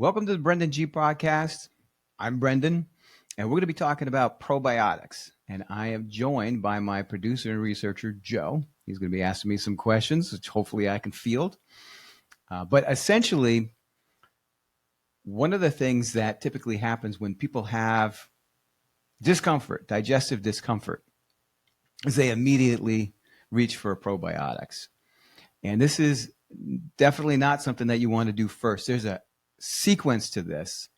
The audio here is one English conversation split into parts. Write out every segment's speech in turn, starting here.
Welcome to the Brendan G podcast. I'm Brendan, and we're going to be talking about probiotics. And I am joined by my producer and researcher, Joe. He's going to be asking me some questions, which hopefully I can field. But essentially, one of the things that typically happens when people have discomfort, digestive discomfort, is they immediately reach for probiotics. And this is definitely not something that you want to do first. There's a sequence to this.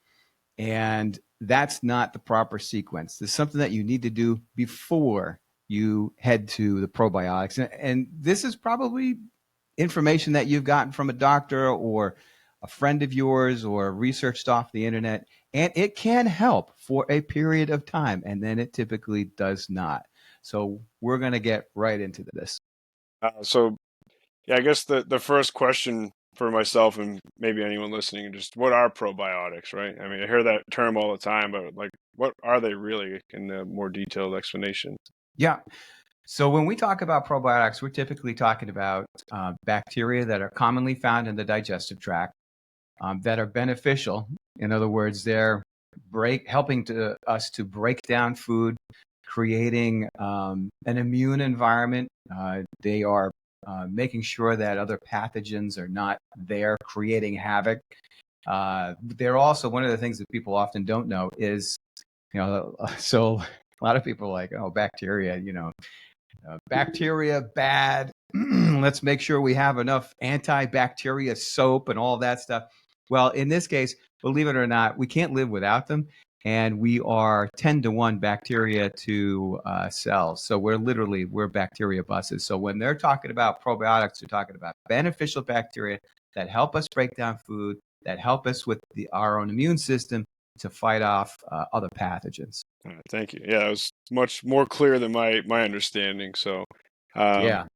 And that's not the proper sequence. There's something that you need to do before you head to the probiotics. And this is probably information that you've gotten from a doctor or a friend of yours or researched off the internet. And it can help for a period of time. And then it typically does not. So we're going to get right into this. I guess the first question for myself and maybe anyone listening, just what are probiotics, right? I mean, I hear that term all the time, but like, what are they really in a more detailed explanation? Yeah. So when we talk about probiotics, we're typically talking about bacteria that are commonly found in the digestive tract that are beneficial. In other words, they're helping us to break down food, creating an immune environment. They are making sure that other pathogens are not there, creating havoc. They're also one of the things that people often don't know is, so a lot of people are like, oh, bacteria, bacteria bad. Let's make sure we have enough antibacteria soap and all that stuff. Well, in this case, believe it or not, we can't live without them. And we are 10 to 1 bacteria to cells. So we're bacteria buses. So when they're talking about probiotics, they're talking about beneficial bacteria that help us break down food, that help us with our own immune system to fight off other pathogens. All right, thank you. Yeah, it was much more clear than my understanding. So, Yeah.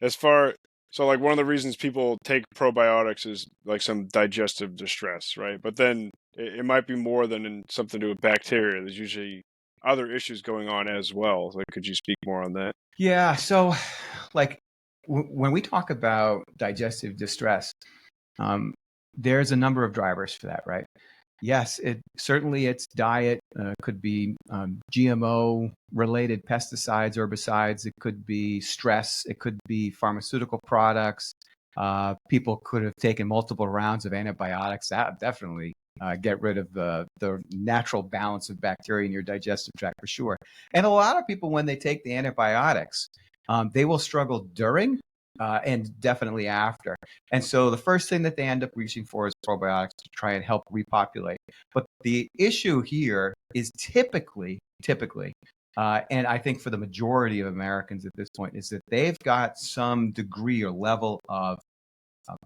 as far so like one of the reasons people take probiotics is like some digestive distress, right? But then it might be more than something to do with bacteria. There's usually other issues going on as well. So could you speak more on that? Yeah. So, like, when we talk about digestive distress, um, there's a number of drivers for that, right? Yes, it's diet, could be GMO related pesticides, herbicides. It could be stress. It could be pharmaceutical products. People could have taken multiple rounds of antibiotics. That definitely get rid of the natural balance of bacteria in your digestive tract for sure. And a lot of people, when they take the antibiotics, they will struggle during and definitely after. And so the first thing that they end up reaching for is probiotics to try and help repopulate. But the issue here is typically, and I think for the majority of Americans at this point, is that they've got some degree or level of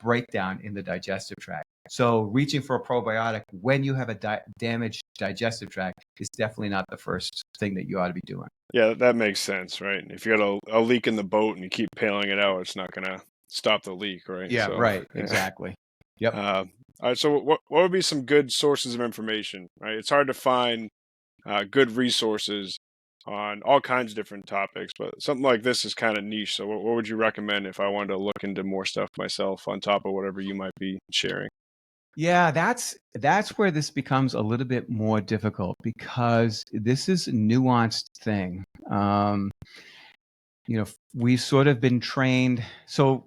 breakdown in the digestive tract. So reaching for a probiotic when you have a damaged digestive tract is definitely not the first thing that you ought to be doing. Yeah, that makes sense, right? If you got a leak in the boat and you keep paling it out, it's not gonna stop the leak, right? Yeah, So, right. yeah. Exactly. Yep. All right. So, what would be some good sources of information? Right, it's hard to find good resources on all kinds of different topics, but something like this is kind of niche. So, what would you recommend if I wanted to look into more stuff myself on top of whatever you might be sharing? Yeah, that's where this becomes a little bit more difficult because this is a nuanced thing. We've sort of been trained. So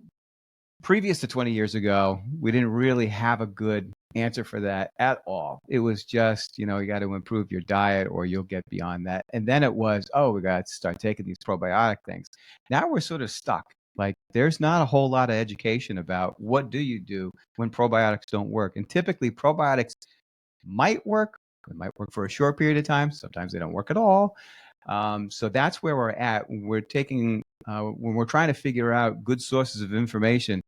previous to 20 years ago, we didn't really have a good answer for that at all. It was just, you got to improve your diet or you'll get beyond that. And then it was, oh, we got to start taking these probiotic things. Now we're sort of stuck. Like there's not a whole lot of education about what do you do when probiotics don't work. And typically probiotics might work. It might work for a short period of time. Sometimes they don't work at all. So that's where we're at. When we're trying to figure out good sources of information,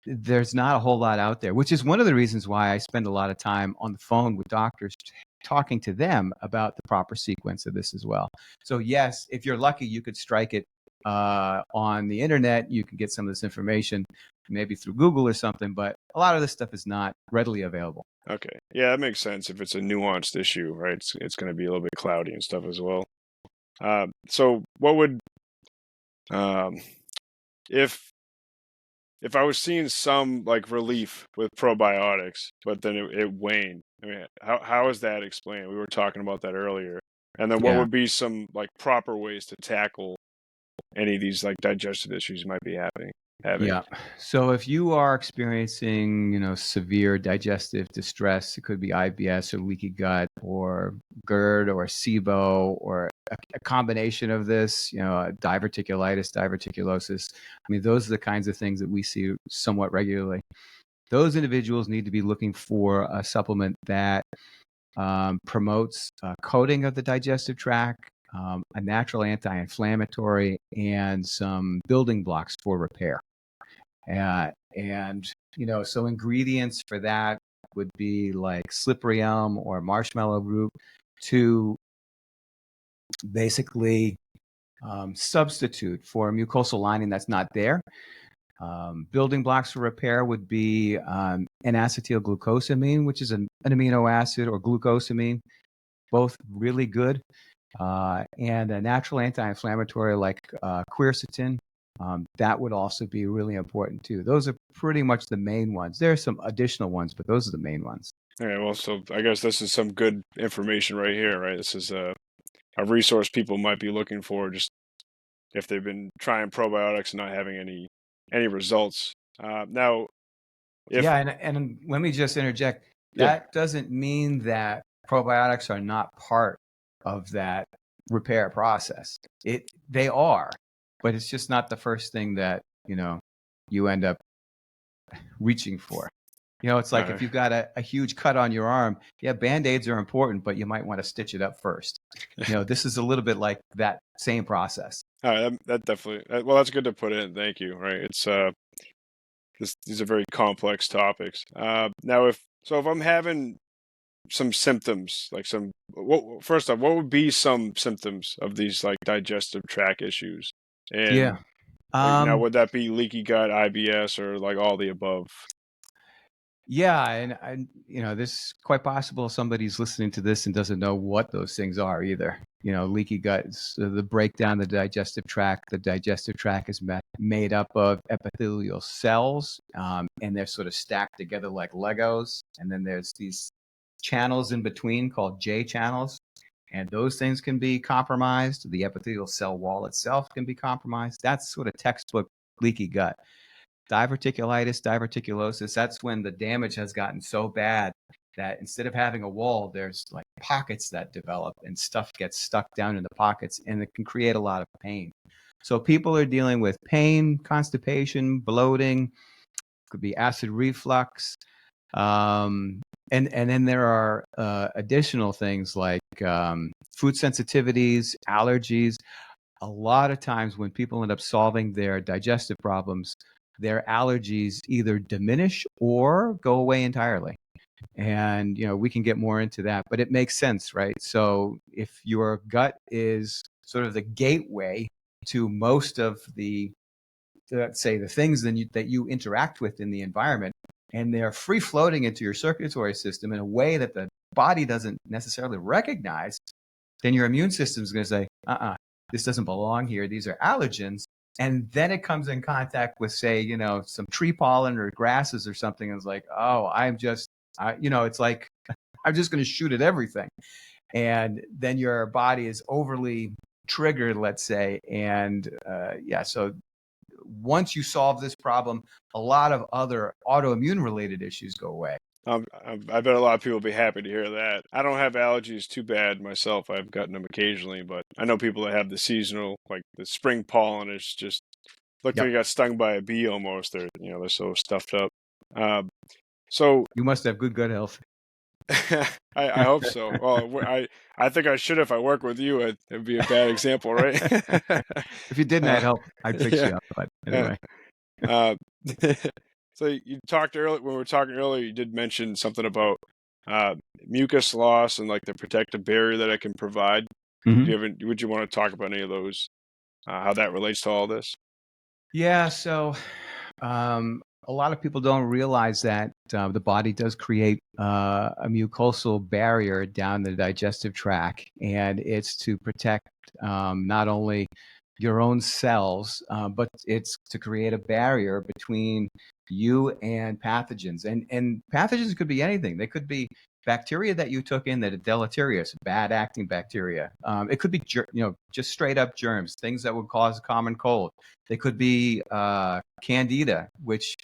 there's not a whole lot out there, which is one of the reasons why I spend a lot of time on the phone with doctors talking to them about the proper sequence of this as well. So yes, if you're lucky, you could strike it on the internet. You can get some of this information maybe through Google or something, but a lot of this stuff is not readily available. Okay, yeah, that makes sense. If it's a nuanced issue, right, it's going to be a little bit cloudy and stuff as well. So, what would um, if if I was seeing some like relief with probiotics, but then it waned. I mean, how is that explained? We were talking about that earlier. And then what Yeah. would be some like proper ways to tackle any of these like digestive issues you might be having? Yeah. So if you are experiencing, severe digestive distress, it could be IBS or leaky gut or GERD or SIBO or a combination of this, diverticulitis, diverticulosis. I mean, those are the kinds of things that we see somewhat regularly. Those individuals need to be looking for a supplement that promotes coating of the digestive tract, a natural anti-inflammatory, and some building blocks for repair. And so ingredients for that would be like slippery elm or marshmallow root to basically substitute for a mucosal lining that's not there. Building blocks for repair would be an acetylglucosamine, which is an amino acid, or glucosamine, both really good. And a natural anti-inflammatory like quercetin, that would also be really important too. Those are pretty much the main ones. There are some additional ones, but those are the main ones. Okay, well, so I guess this is some good information right here, right? This is a resource people might be looking for just if they've been trying probiotics and not having any results. Now, if Yeah, and let me just interject. yeah, That doesn't mean that probiotics are not part of that repair process. They are, but it's just not the first thing that, you end up reaching for. It's like uh, if you've got a huge cut on your arm, yeah, Band-Aids are important, but you might want to stitch it up first. This is a little bit like that same process. that definitely well, that's good to put in. Thank you. Right, it's these are very complex topics. Now, if I'm having some symptoms, like first off, what would be some symptoms of these like digestive tract issues? Yeah. And like now, Um, would that be leaky gut, IBS, or like all the above? yeah, and this quite possible somebody's listening to this and doesn't know what those things are either. Leaky gut is the breakdown of the digestive tract. The digestive tract is made up of epithelial cells, and they're sort of stacked together like Legos. And then there's these channels in between called J channels, and those things can be compromised. The epithelial cell wall itself can be compromised. That's sort of textbook leaky gut. Diverticulitis, diverticulosis, that's when the damage has gotten so bad that instead of having a wall, there's like pockets that develop and stuff gets stuck down in the pockets, and it can create a lot of pain. So people are dealing with pain, constipation, bloating, could be acid reflux. And then there are additional things like food sensitivities, allergies. A lot of times when people end up solving their digestive problems, their allergies either diminish or go away entirely. And, we can get more into that, but it makes sense, right? So if your gut is sort of the gateway to most of the, let's say, the things that you interact with in the environment, and they're free floating into your circulatory system in a way that the body doesn't necessarily recognize, then your immune system is going to say, this doesn't belong here. These are allergens. And then it comes in contact with, say, some tree pollen or grasses or something. And it's like, oh, it's like, I'm just going to shoot at everything. And then your body is overly triggered, let's say. And so once you solve this problem, a lot of other autoimmune related issues go away. I bet a lot of people will be happy to hear that. I don't have allergies too bad myself. I've gotten them occasionally, but I know people that have the seasonal, like the spring pollen. It's just look like Yep. you got stung by a bee almost. They're so stuffed up. Um, so You must have good gut health. I hope so. Well, I think I should if I work with you. It'd be a bad example, right? If you didn't, I'd uh, help. I'd fix yeah. you up. But Uh, anyway. uh, so you talked earlier when we were talking earlier. You did mention something about uh, mucus loss and like the protective barrier that it can provide. Mhm. Would you want to talk about any of those? How that relates to all this? Yeah. So a lot of people don't realize that the body does create a mucosal barrier down the digestive tract, and it's to protect not only your own cells, but it's to create a barrier between you and pathogens. And pathogens could be anything. They could be bacteria that you took in that are deleterious, bad acting bacteria. It could be just straight up germs, things that would cause a common cold. They could be candida, which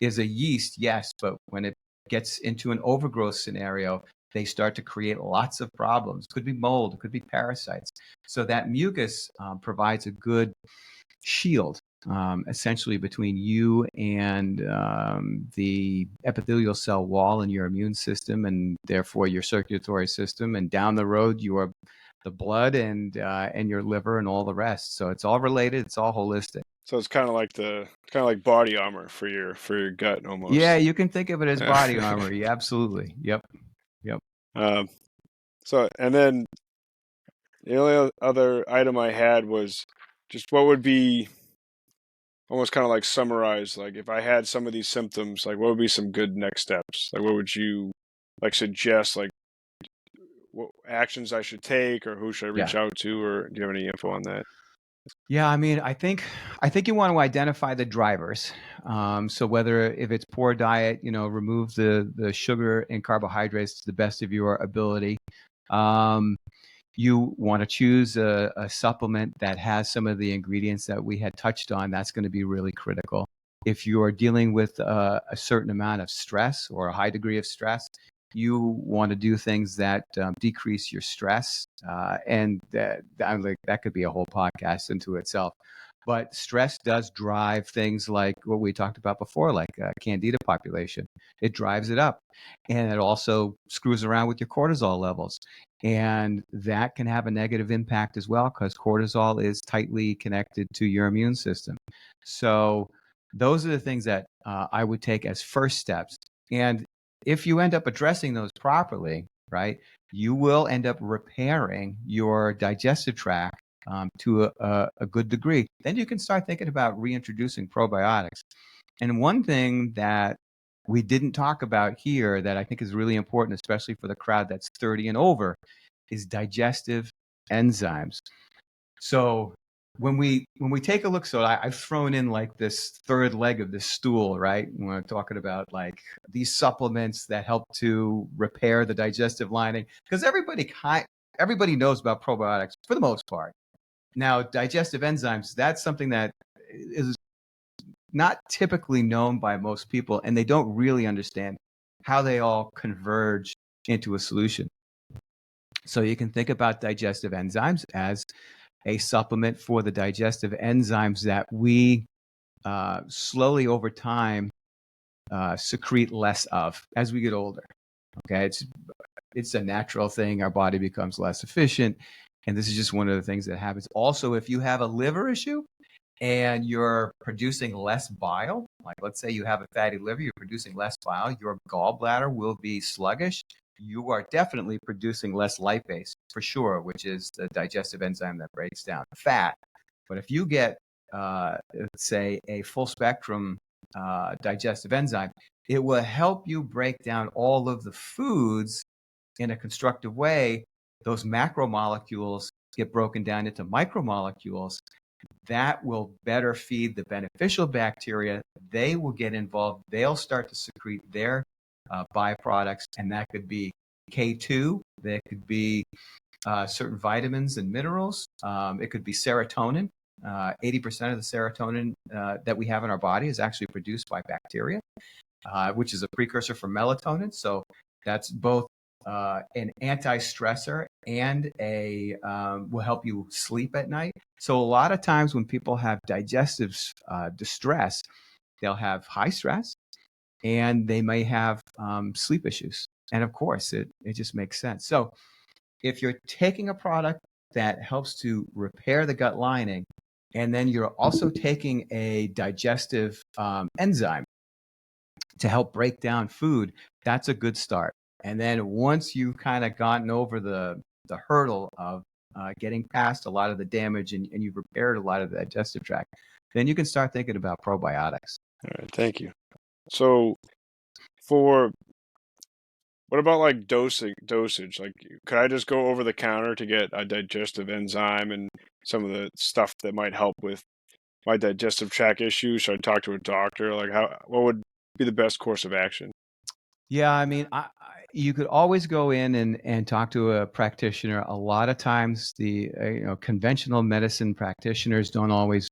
is a yeast, yes, but when it gets into an overgrowth scenario, they start to create lots of problems. It could be mold, it could be parasites. So that mucus provides a good shield, essentially between you and the epithelial cell wall in your immune system, and therefore your circulatory system, and down the road the blood and your liver and all the rest. So it's all related. It's all holistic. So it's kind of like body armor for your gut Yeah, almost. you can think of it as body armor. Yeah, absolutely. Yep. Yep. um, so and then the only other item I had was just what would be almost kind of like summarize, like if I had some of these symptoms, like what would be some good next steps? Like what would you like suggest, like what actions I should take, or who should I Yeah. reach out to, or do you have any info on that? Yeah, I mean, I think you want to identify the drivers. So whether if it's poor diet, remove the sugar and carbohydrates to the best of your ability. Um, you want to choose a supplement that has some of the ingredients that we had touched on. That's going to be really critical. If you are dealing with a certain amount of stress or a high degree of stress, you want to do things that decrease your stress, and that could be a whole podcast into itself. But stress does drive things like what we talked about before, like candida population. It drives it up, and it also screws around with your cortisol levels, and that can have a negative impact as well because cortisol is tightly connected to your immune system. So those are the things that I would take as first steps. And if you end up addressing those properly, right, you will end up repairing your digestive tract to a good degree. Then you can start thinking about reintroducing probiotics. And one thing that we didn't talk about here that I think is really important, especially for the crowd that's 30 and over, is digestive enzymes. So when we take a look, so I've thrown in like this third leg of this stool, right? When we're talking about like these supplements that help to repair the digestive lining, because everybody knows about probiotics for the most part. Now, digestive enzymes, that's something that is not typically known by most people, and they don't really understand how they all converge into a solution. So you can think about digestive enzymes as a supplement for the digestive enzymes that we slowly over time secrete less of as we get older. Okay, it's a natural thing. Our body becomes less efficient, and this is just one of the things that happens. Also, if you have a liver issue and you're producing less bile, like let's say you have a fatty liver, you're producing less bile, your gallbladder will be sluggish. You are definitely producing less lipase for sure, which is the digestive enzyme that breaks down fat. But if you get, let's say, a full spectrum digestive enzyme, it will help you break down all of the foods in a constructive way. Those macromolecules get broken down into micromolecules that will better feed the beneficial bacteria. They will get involved. They'll start to secrete their byproducts, and that could be K2. That could be certain vitamins and minerals. It could be serotonin. 80% of the serotonin that we have in our body is actually produced by bacteria, which is a precursor for melatonin. So that's both an anti-stressor and will help you sleep at night. So a lot of times when people have digestive distress, they'll have high stress and they may have sleep issues. And of course, it just makes sense. So if you're taking a product that helps to repair the gut lining, and then you're also taking a digestive enzyme to help break down food, that's a good start. And then once you've kind of gotten over the hurdle of getting past a lot of the damage and you've repaired a lot of the digestive tract, then you can start thinking about probiotics. All right, thank you. So for What about like dosage? Like, could I just go over the counter to get a digestive enzyme and some of the stuff that might help with my digestive tract issues? Should I talk to a doctor? Like, what would be the best course of action? Yeah, I mean, you could always go in and talk to a practitioner. A lot of times, the conventional medicine practitioners don't always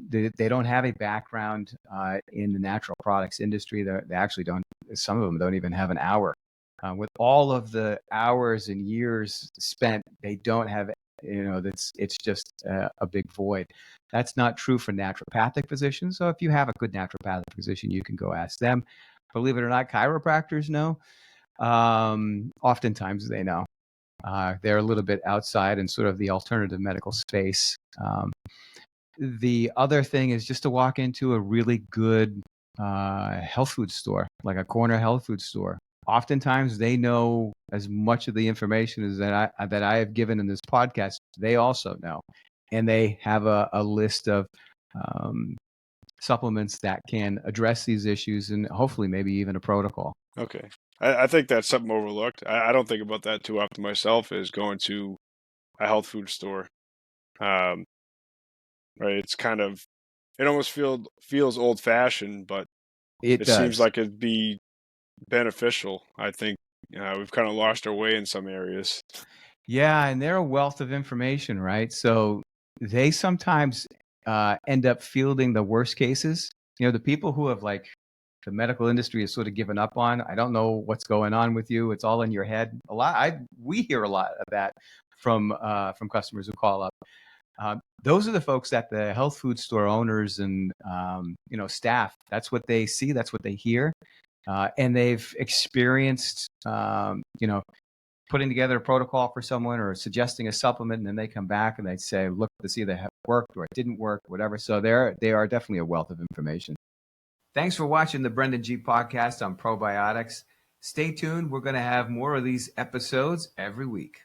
they don't have a background in the natural products industry. They actually don't. Some of them don't even have an hour. With all of the hours and years spent, they don't have. It's just a big void. That's not true for naturopathic physicians. So if you have a good naturopathic physician, you can go ask them. Believe it or not, chiropractors know. Oftentimes they know. They're a little bit outside in sort of the alternative medical space. The other thing is just to walk into a really good health food store, like a corner health food store. Oftentimes they know as much of the information as that I have given in this podcast. They also know, and they have a list of um, supplements that can address these issues and hopefully maybe even a protocol. Okay. I think that's something overlooked. I don't think about that too often myself, is going to a health food store. Um, right. It's kind of, it almost feels old fashioned, but It it seems does. like it'd be beneficial. I think we've kind of lost our way in some areas. Yeah, and they're a wealth of information, right? So they sometimes end up fielding the worst cases. The people who have like the medical industry has sort of given up on. I don't know what's going on with you. It's all in your head. We hear a lot of that from customers who call up. Those are the folks that the health food store owners and staff. That's what they see. That's what they hear, and they've experienced putting together a protocol for someone or suggesting a supplement, and then they come back and they say, look to see if it worked or it didn't work, whatever. So they are definitely a wealth of information. Thanks for watching the Brendan G podcast on probiotics. Stay tuned. We're going to have more of these episodes every week.